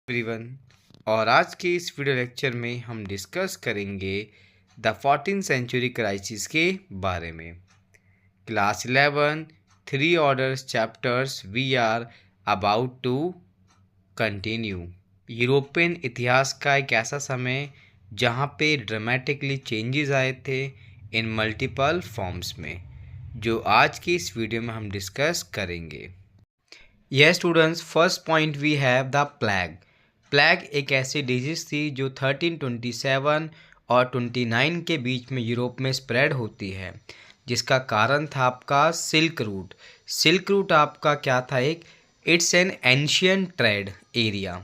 Everyone, और आज के इस वीडियो लेक्चर में हम डिस्कस करेंगे द 14th सेंचुरी क्राइसिस के बारे में। Class 11 3 orders chapters we are about to continue. European इतिहास का एक ऐसा समय जहाँ पे ड्रामेटिकली चेंजेस आए थे इन मल्टीपल फॉर्म्स में, जो आज की इस वीडियो में हम डिस्कस करेंगे। Yes students, first point we have the plague. Plague एक ऐसी डिजीज़ थी जो 1327 और 29 के बीच में यूरोप में स्प्रेड होती है, जिसका कारण था आपका सिल्क रूट। सिल्क रूट आपका क्या था? It's an ancient trade area,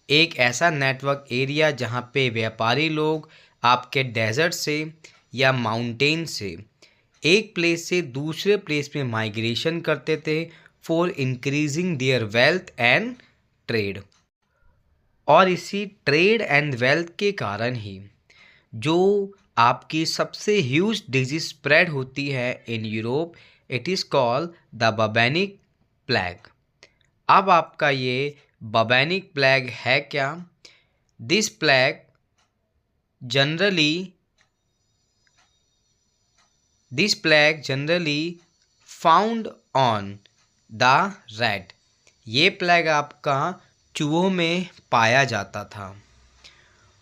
एक ऐसा नेटवर्क एरिया जहाँ पे व्यापारी लोग आपके डेजर्ट से या माउंटेन से एक प्लेस से दूसरे प्लेस में माइग्रेशन करते थे for increasing there wealth and trade. और इसी ट्रेड एंड वेल्थ के कारण ही जो आपकी सबसे ह्यूज डिजीज स्प्रेड होती है in Europe, it is called the bubonic plague. अब आपका ये बबेनिक प्लेग है क्या? This plague generally found on the rat. ये प्लेग आपका चूहों में पाया जाता था,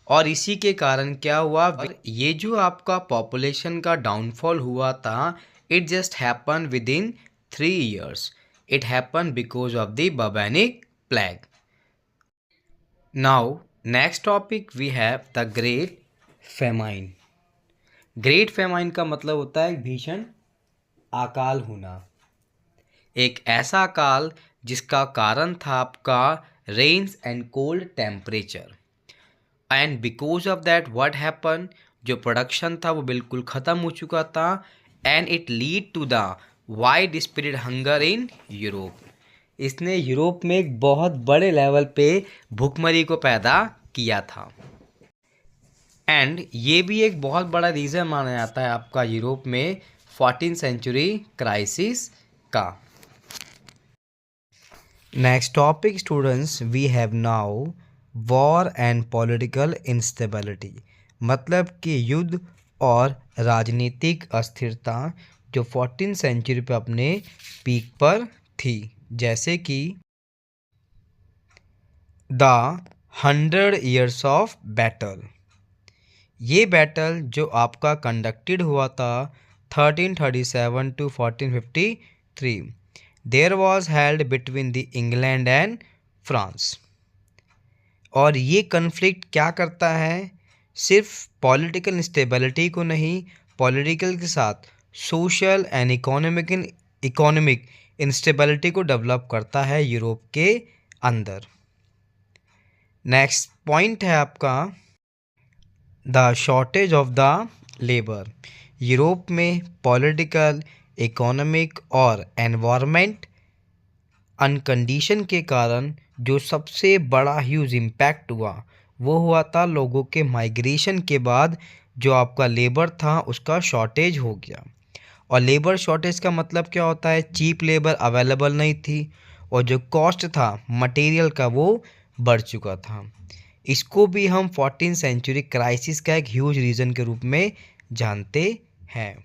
और इसी के कारण क्या हुआ, ये जो आपका पॉपुलेशन का डाउनफॉल हुआ था, it just happen within 3 years। It happen because of the bubonic plague. Now next topic we have the great famine. Great famine का मतलब होता है भीषण अकाल होना, एक ऐसा अकाल जिसका कारण था आपका rains and cold temperature. And because of that what happen, जो प्रोडक्शन था वो बिल्कुल ख़त्म हो चुका था, and it lead to the wide spread hunger in Europe. इसने यूरोप में एक बहुत बड़े लेवल पे भूखमरी को पैदा किया था, एंड ये भी एक बहुत बड़ा रीज़न माना जाता है आपका यूरोप में 14th सेंचुरी क्राइसिस का। Next topic students, we have now war and political instability. मतलब कि युद्ध और राजनीतिक अस्थिरता जो 14th सेंचुरी पे अपने पीक पर थी, जैसे कि द 100 Years ऑफ बैटल। ये बैटल जो आपका कंडक्टेड हुआ था 1337 to 1453, there was held between the England and France. और ये कन्फ्लिक्ट क्या करता है? सिर्फ पॉलिटिकल इंस्टेबिलिटी को नहीं, पॉलिटिकल के साथ सोशल एंड इकोनॉमिक इंस्टेबिलिटी को डेवलप करता है यूरोप के अंदर। नेक्स्ट पॉइंट है आपका the shortage of the labour. Europe में पॉलिटिकल, इकोनॉमिक और एनवायरनमेंट अनकंडीशन के कारण जो सबसे बड़ा ह्यूज इम्पैक्ट हुआ वो हुआ था लोगों के माइग्रेशन के बाद जो आपका लेबर था उसका शॉर्टेज हो गया। और लेबर शॉर्टेज का मतलब क्या होता है? चीप लेबर अवेलेबल नहीं थी, और जो कॉस्ट था मटेरियल का वो बढ़ चुका था। इसको भी हम 14th सेंचुरी क्राइसिस का एक ह्यूज रीज़न के रूप में जानते हैं।